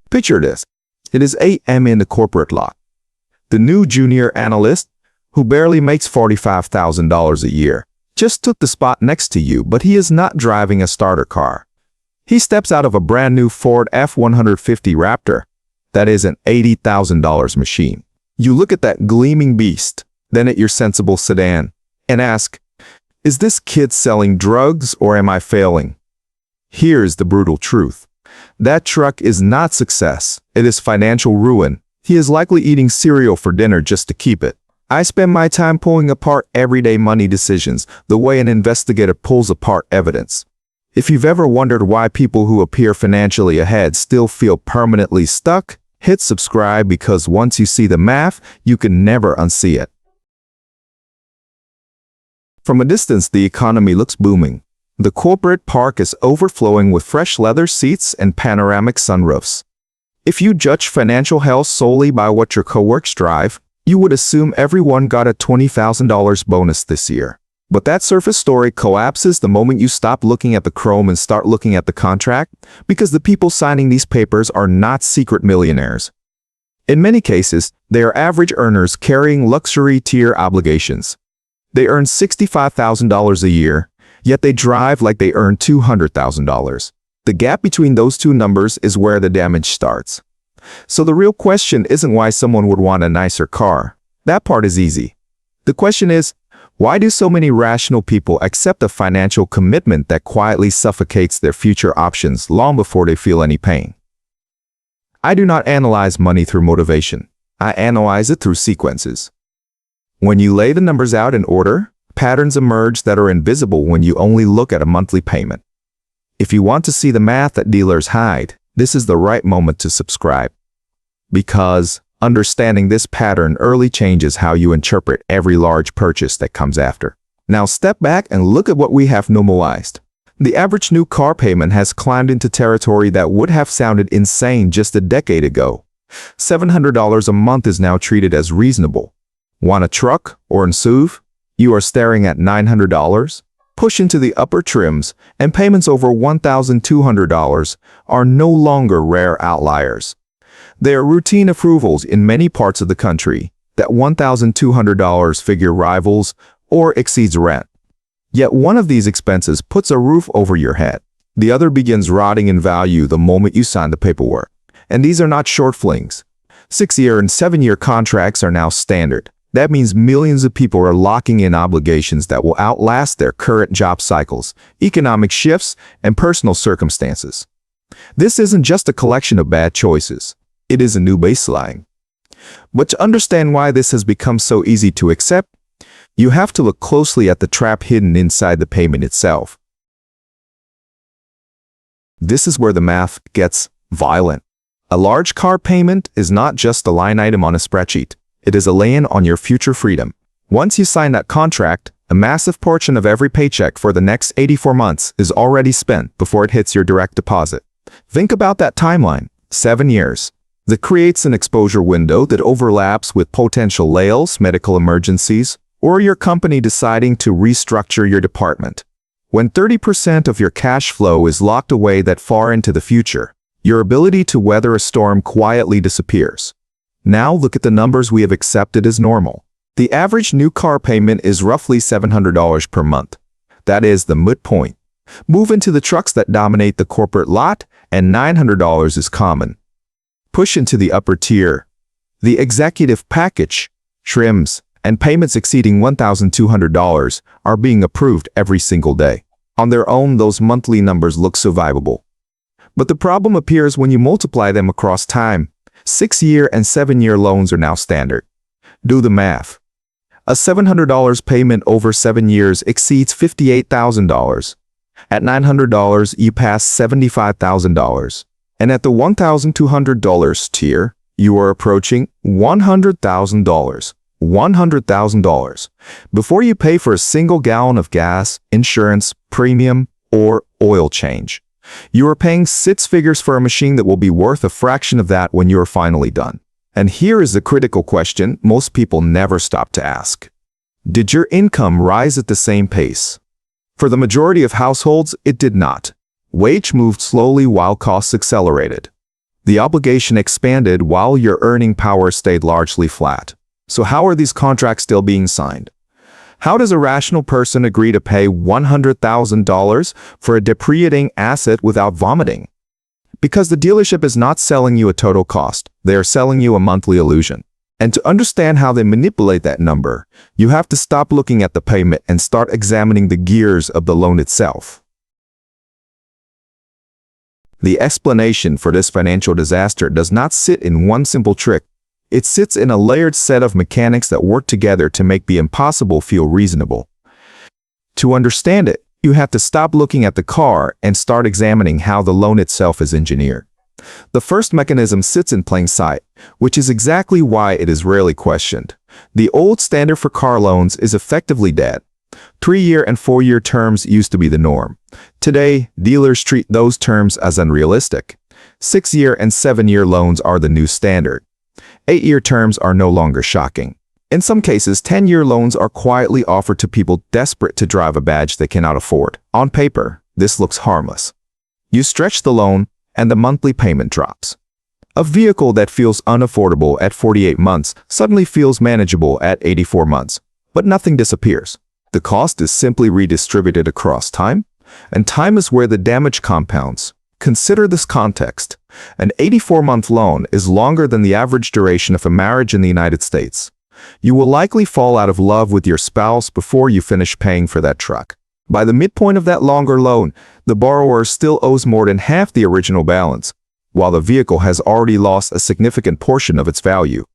Picture this. It is 8 a.m. in the corporate lot. The new junior analyst, who barely makes $45,000 a year, just took the spot next to you, but he is not driving a starter car. He steps out of a brand new Ford F-150 Raptor. That is an $80,000 machine. You look at that gleaming beast, then at your sensible sedan, and ask, is this kid selling drugs or am I failing? Here's the brutal truth. That truck is not success. It is financial ruin. He is likely eating cereal for dinner just to keep it. I spend my time pulling apart everyday money decisions the way an investigator pulls apart evidence. If you've ever wondered why people who appear financially ahead still feel permanently stuck, hit subscribe, because once you see the math, you can never unsee it. From a distance, the economy looks booming. The corporate park is overflowing with fresh leather seats and panoramic sunroofs. If you judge financial health solely by what your coworkers drive, you would assume everyone got a $20,000 bonus this year. But that surface story collapses the moment you stop looking at the chrome and start looking at the contract, because the people signing these papers are not secret millionaires. In many cases, they are average earners carrying luxury tier obligations. They earn $65,000 a year, yet they drive like they earn $200,000. The gap between those two numbers is where the damage starts. So the real question isn't why someone would want a nicer car. That part is easy. The question is, why do so many rational people accept a financial commitment that quietly suffocates their future options long before they feel any pain? I do not analyze money through motivation. I analyze it through sequences. When you lay the numbers out in order, patterns emerge that are invisible when you only look at a monthly payment. If you want to see the math that dealers hide, this is the right moment to subscribe. Because understanding this pattern early changes how you interpret every large purchase that comes after. Now step back and look at what we have normalized. The average new car payment has climbed into territory that would have sounded insane just a decade ago. $700 a month is now treated as reasonable. Want a truck or an SUV? You are staring at $900. Push into the upper trims, and payments over $1,200 are no longer rare outliers. They are routine approvals in many parts of the country. That $1,200 figure rivals or exceeds rent. Yet one of these expenses puts a roof over your head. The other begins rotting in value the moment you sign the paperwork. And these are not short flings. 6-year and 7-year contracts are now standard. That means millions of people are locking in obligations that will outlast their current job cycles, economic shifts, and personal circumstances. This isn't just a collection of bad choices. It is a new baseline. But to understand why this has become so easy to accept, you have to look closely at the trap hidden inside the payment itself. This is where the math gets violent. A large car payment is not just a line item on a spreadsheet. It is a lay-in on your future freedom. Once you sign that contract, a massive portion of every paycheck for the next 84 months is already spent before it hits your direct deposit. Think about that timeline, 7 years. That creates an exposure window that overlaps with potential layoffs, medical emergencies, or your company deciding to restructure your department. When 30% of your cash flow is locked away that far into the future, your ability to weather a storm quietly disappears. Now look at the numbers we have accepted as normal. The average new car payment is roughly $700 per month. That is the midpoint. Move into the trucks that dominate the corporate lot, and $900 is common. Push into the upper tier. The executive package, trims, and payments exceeding $1,200 are being approved every single day. On their own, those monthly numbers look survivable. But the problem appears when you multiply them across time. 6-year and 7-year loans are now standard. Do the math. A $700 payment over 7 years exceeds $58,000. At $900, you pass $75,000. And at the $1,200 tier, you are approaching $100,000. $100,000 before you pay for a single gallon of gas, insurance, premium, or oil change. You are paying 6 figures for a machine that will be worth a fraction of that when you are finally done. And here is the critical question most people never stop to ask. Did your income rise at the same pace? For the majority of households, it did not. Wage moved slowly while costs accelerated. The obligation expanded while your earning power stayed largely flat. So how are these contracts still being signed? How does a rational person agree to pay $100,000 for a depreciating asset without vomiting? Because the dealership is not selling you a total cost, they are selling you a monthly illusion. And to understand how they manipulate that number, you have to stop looking at the payment and start examining the gears of the loan itself. The explanation for this financial disaster does not sit in one simple trick. It sits in a layered set of mechanics that work together to make the impossible feel reasonable. To understand it, you have to stop looking at the car and start examining how the loan itself is engineered. The first mechanism sits in plain sight, which is exactly why it is rarely questioned. The old standard for car loans is effectively dead. 3-year and 4-year terms used to be the norm. Today, dealers treat those terms as unrealistic. 6-year and 7-year loans are the new standard. 8-year terms are no longer shocking. In some cases, 10-year loans are quietly offered to people desperate to drive a badge they cannot afford. On paper, this looks harmless. You stretch the loan, and the monthly payment drops. A vehicle that feels unaffordable at 48 months suddenly feels manageable at 84 months. But nothing disappears. The cost is simply redistributed across time, and time is where the damage compounds. Consider this context. An 84-month loan is longer than the average duration of a marriage in the United States. You will likely fall out of love with your spouse before you finish paying for that truck. By the midpoint of that longer loan, the borrower still owes more than half the original balance, while the vehicle has already lost a significant portion of its value.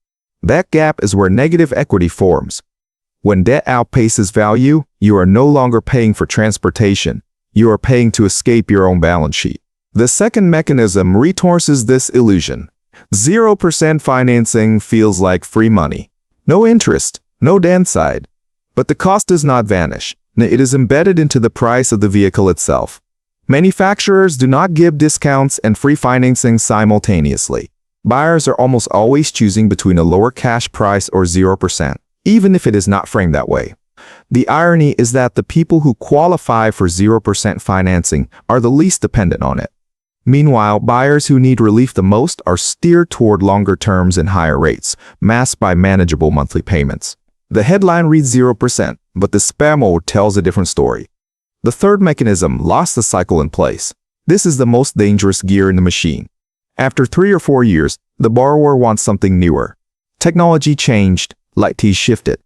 That gap is where negative equity forms. When debt outpaces value, you are no longer paying for transportation. You are paying to escape your own balance sheet. The second mechanism reinforces this illusion. 0% financing feels like free money. No interest, no downside. But the cost does not vanish. It is embedded into the price of the vehicle itself. Manufacturers do not give discounts and free financing simultaneously. Buyers are almost always choosing between a lower cash price or 0%, even if it is not framed that way. The irony is that the people who qualify for 0% financing are the least dependent on it. Meanwhile, buyers who need relief the most are steered toward longer terms and higher rates, masked by manageable monthly payments. The headline reads 0%, but the spam mode tells a different story. The third mechanism locks the cycle in place. This is the most dangerous gear in the machine. After 3 or 4 years, the borrower wants something newer. Technology changed, lights shifted.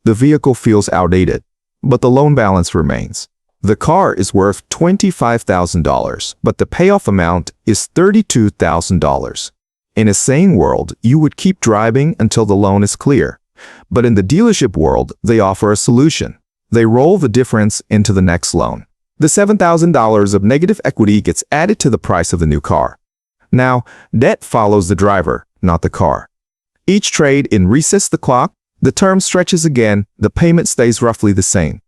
The vehicle feels outdated, but the loan balance remains. The car is worth $25,000, but the payoff amount is $32,000. In a sane world, you would keep driving until the loan is clear. But in the dealership world, they offer a solution. They roll the difference into the next loan. The $7,000 of negative equity gets added to the price of the new car. Now, debt follows the driver, not the car. Each trade-in resets the clock, the term stretches again, the payment stays roughly the same.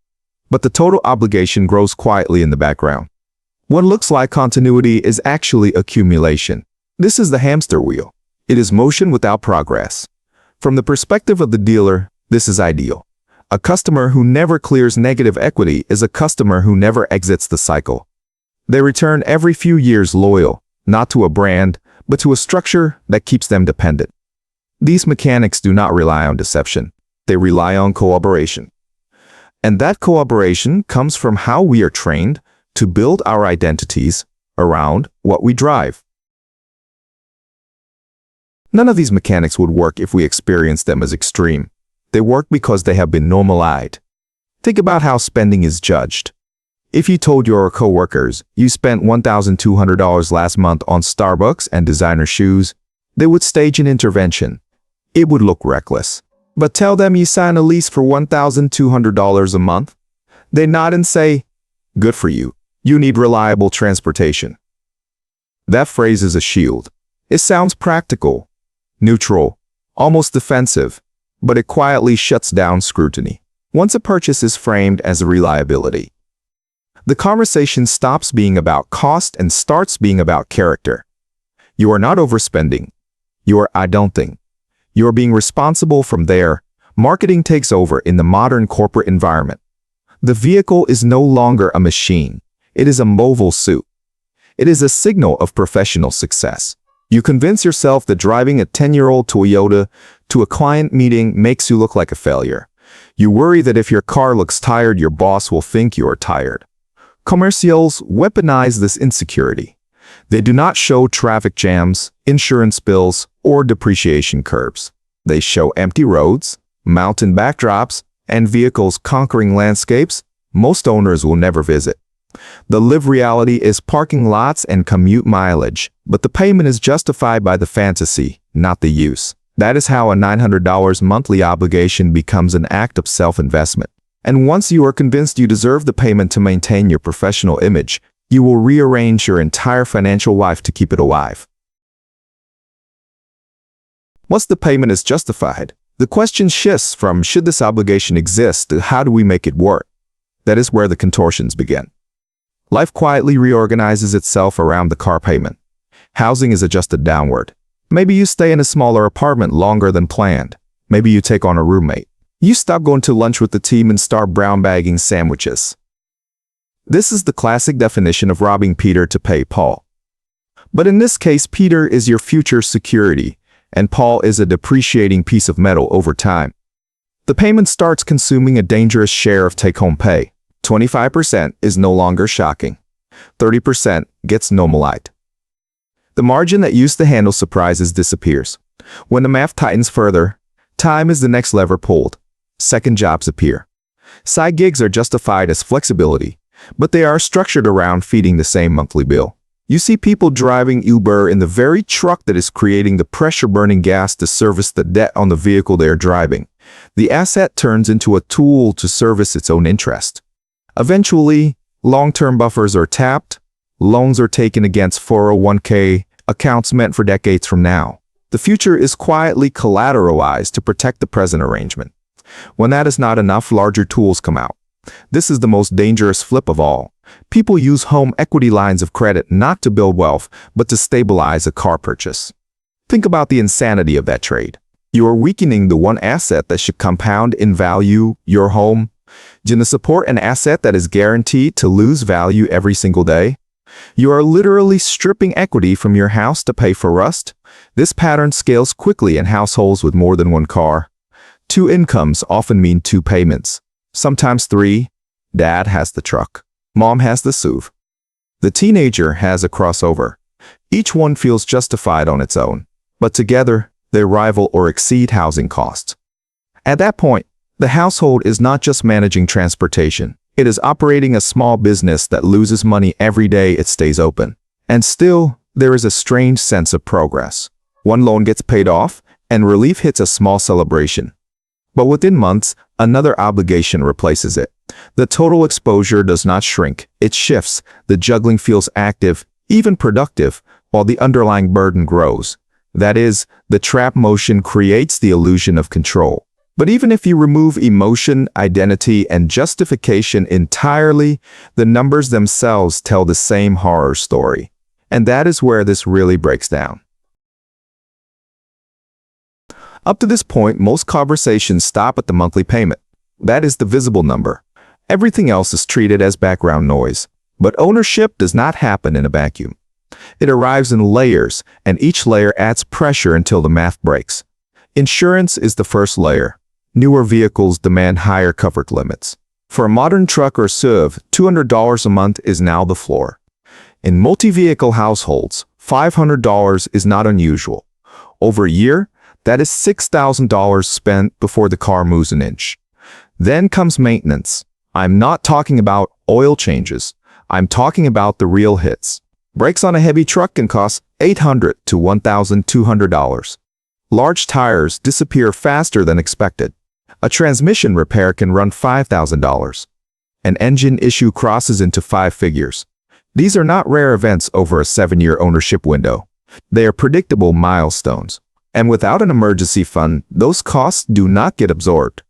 But the total obligation grows quietly in the background. What looks like continuity is actually accumulation. This is the hamster wheel. It is motion without progress. From the perspective of the dealer, this is ideal. A customer who never clears negative equity is a customer who never exits the cycle. They return every few years loyal, not to a brand, but to a structure that keeps them dependent. These mechanics do not rely on deception. They rely on cooperation. And that cooperation comes from how we are trained to build our identities around what we drive. None of these mechanics would work if we experienced them as extreme. They work because they have been normalized. Think about how spending is judged. If you told your coworkers you spent $1,200 last month on Starbucks and designer shoes, they would stage an intervention. It would look reckless. But tell them you sign a lease for $1,200 a month. They nod and say, "Good for you. You need reliable transportation." That phrase is a shield. It sounds practical, neutral, almost defensive, but it quietly shuts down scrutiny. Once a purchase is framed as a reliability, the conversation stops being about cost and starts being about character. You are not overspending. You are adulting. You are being responsible from there. Marketing takes over in the modern corporate environment. The vehicle is no longer a machine. It is a mobile suit. It is a signal of professional success. You convince yourself that driving a 10-year-old Toyota to a client meeting makes you look like a failure. You worry that if your car looks tired, your boss will think you are tired. Commercials weaponize this insecurity. They do not show traffic jams, insurance bills, or depreciation curves. They show empty roads, mountain backdrops, and vehicles conquering landscapes most owners will never visit. The live reality is parking lots and commute mileage, but the payment is justified by the fantasy, not the use. That is how a $900 monthly obligation becomes an act of self-investment. And once you are convinced you deserve the payment to maintain your professional image, you will rearrange your entire financial life to keep it alive. Once the payment is justified, the question shifts from should this obligation exist to how do we make it work? That is where the contortions begin. Life quietly reorganizes itself around the car payment. Housing is adjusted downward. Maybe you stay in a smaller apartment longer than planned. Maybe you take on a roommate. You stop going to lunch with the team and start brown bagging sandwiches. This is the classic definition of robbing Peter to pay Paul. But in this case, Peter is your future security, and Paul is a depreciating piece of metal over time. The payment starts consuming a dangerous share of take-home pay. 25% is no longer shocking. 30% gets normalized. The margin that used to handle surprises disappears. When the math tightens further, time is the next lever pulled. Second jobs appear. Side gigs are justified as flexibility, but they are structured around feeding the same monthly bill. You see people driving Uber in the very truck that is creating the pressure-burning gas to service the debt on the vehicle they are driving. The asset turns into a tool to service its own interest. Eventually, long-term buffers are tapped, loans are taken against 401k accounts meant for decades from now. The future is quietly collateralized to protect the present arrangement. When that is not enough, larger tools come out. This is the most dangerous flip of all. People use home equity lines of credit not to build wealth, but to stabilize a car purchase. Think about the insanity of that trade. You are weakening the one asset that should compound in value, your home. Do you support an asset that is guaranteed to lose value every single day? You are literally stripping equity from your house to pay for rust. This pattern scales quickly in households with more than one car. 2 incomes often mean 2 payments, sometimes 3. Dad has the truck. Mom has the SUV. The teenager has a crossover. Each one feels justified on its own, but together they rival or exceed housing costs. At that point, the household is not just managing transportation. It is operating a small business that loses money every day it stays open. And still, there is a strange sense of progress. One loan gets paid off, and relief hits a small celebration. But within months, another obligation replaces it. The total exposure does not shrink, it shifts. The juggling feels active, even productive, while the underlying burden grows. That is, the trap motion creates the illusion of control. But even if you remove emotion, identity, and justification entirely, the numbers themselves tell the same horror story. And that is where this really breaks down. Up to this point, most conversations stop at the monthly payment. That is the visible number. Everything else is treated as background noise. But ownership does not happen in a vacuum. It arrives in layers, and each layer adds pressure until the math breaks. Insurance is the first layer. Newer vehicles demand higher coverage limits. For a modern truck or SUV, $200 a month is now the floor. In multi-vehicle households, $500 is not unusual. Over a year, that is $6,000 spent before the car moves an inch. Then comes maintenance. I'm not talking about oil changes. I'm talking about the real hits. Brakes on a heavy truck can cost $800 to $1,200. Large tires disappear faster than expected. A transmission repair can run $5,000. An engine issue crosses into 5 figures. These are not rare events over a 7-year ownership window. They are predictable milestones. And without an emergency fund, those costs do not get absorbed.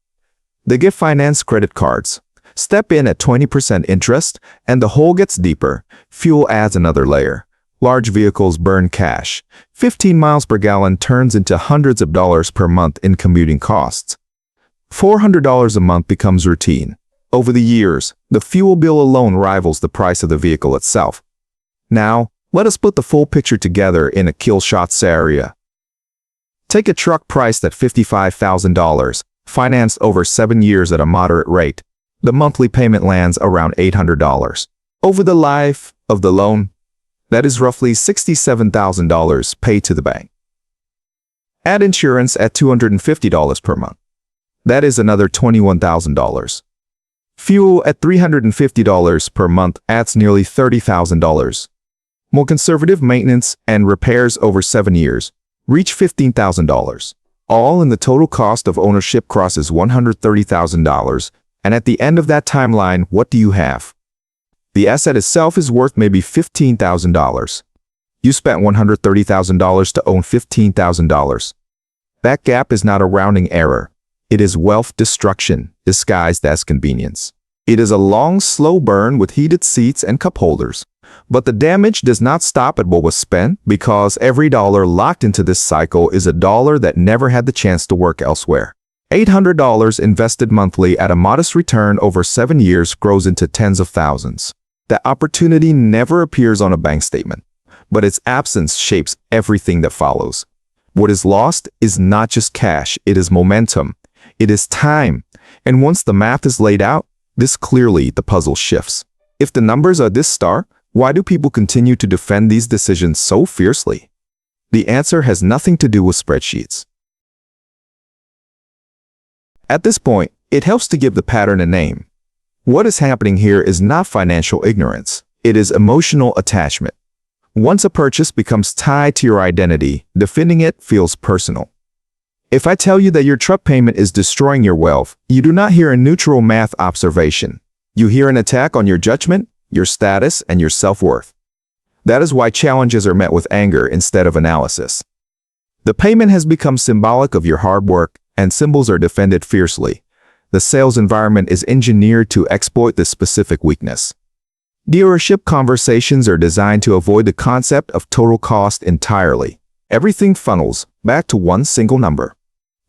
They get financed credit cards. Step in at 20% interest, and the hole gets deeper. Fuel adds another layer. Large vehicles burn cash. 15 miles per gallon turns into hundreds of dollars per month in commuting costs. $400 a month becomes routine. Over the years, the fuel bill alone rivals the price of the vehicle itself. Now, Let us put the full picture together in a kill shot scenario. Take a truck priced at $55,000, financed over 7 years at a moderate rate. The monthly payment lands around $800. Over the life of the loan, that is roughly $67,000 paid to the bank. Add insurance at $250 per month. That is another $21,000. Fuel at $350 per month adds nearly $30,000. More conservative maintenance and repairs over 7 years reach $15,000. All in the total cost of ownership crosses $130,000. And at the end of that timeline, what do you have? The asset itself is worth maybe $15,000. You spent $130,000 to own $15,000. That gap is not a rounding error. It is wealth destruction disguised as convenience. It is a long, slow burn with heated seats and cup holders. But the damage does not stop at what was spent, because every dollar locked into this cycle is a dollar that never had the chance to work elsewhere. $800 invested monthly at a modest return over 7 years grows into tens of thousands. That opportunity never appears on a bank statement, but its absence shapes everything that follows. What is lost is not just cash, it is momentum. It is time. And once the math is laid out, clearly the puzzle shifts. If the numbers are this stark, why do people continue to defend these decisions so fiercely? The answer has nothing to do with spreadsheets. At this point, it helps to give the pattern a name. What is happening here is not financial ignorance. It is emotional attachment. Once a purchase becomes tied to your identity, defending it feels personal. If I tell you that your truck payment is destroying your wealth, you do not hear a neutral math observation. You hear an attack on your judgment, your status, and your self-worth. That is why challenges are met with anger instead of analysis. The payment has become symbolic of your hard work, and symbols are defended fiercely. The sales environment is engineered to exploit this specific weakness. Dealership conversations are designed to avoid the concept of total cost entirely. Everything funnels back to one single number.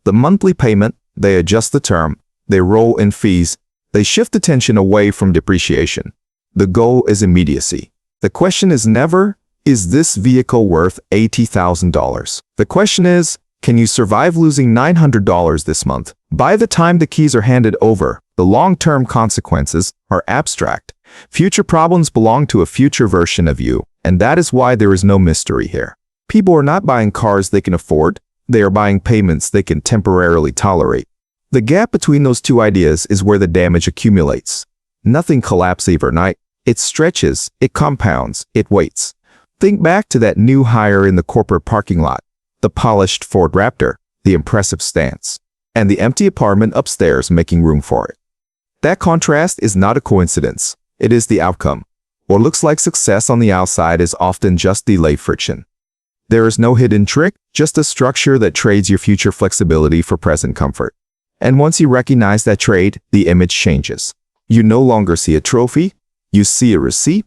The monthly payment, they adjust the term, they roll in fees, they shift attention away from depreciation. The goal is immediacy. The question is never, is this vehicle worth $80,000? The question is, can you survive losing $900 this month? By the time the keys are handed over, the long-term consequences are abstract. Future problems belong to a future version of you, and that is why there is no mystery here. People are not buying cars they can afford, they are buying payments they can temporarily tolerate. The gap between those two ideas is where the damage accumulates. Nothing collapses overnight. It stretches, it compounds, it waits. Think back to that new hire in the corporate parking lot. The polished Ford Raptor, the impressive stance, and the empty apartment upstairs making room for it. That contrast is not a coincidence. It is the outcome. What looks like success on the outside is often just delayed friction. There is no hidden trick, just a structure that trades your future flexibility for present comfort. And once you recognize that trade, the image changes. You no longer see a trophy, you see a receipt,